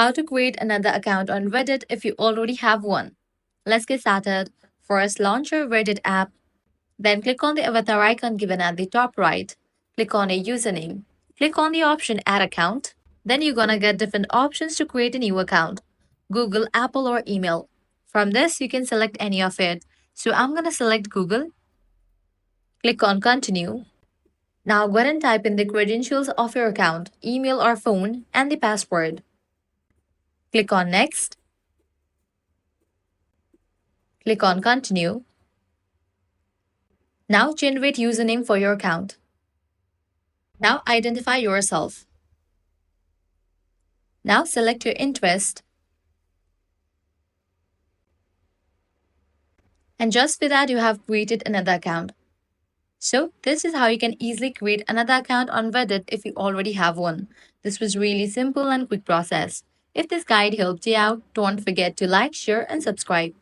How to create another account on Reddit if you already have one. Let's get started. First, launch your Reddit app. Then click on the avatar icon given at the top right. Click on a username. Click on the option Add Account. Then you're gonna get different options to create a new account. Google, Apple, or email. From this, you can select any of it. So I'm gonna select Google. Click on Continue. Now go ahead and type in the credentials of your account, email or phone, and the password. Click on Next. Click on Continue. Now generate username for your account. Now identify yourself. Now select your interest. And just with that, you have created another account. So this is how you can easily create another account on Reddit if you already have one. This was really simple and quick process. If this guide helped you out, don't forget to like, share, and subscribe.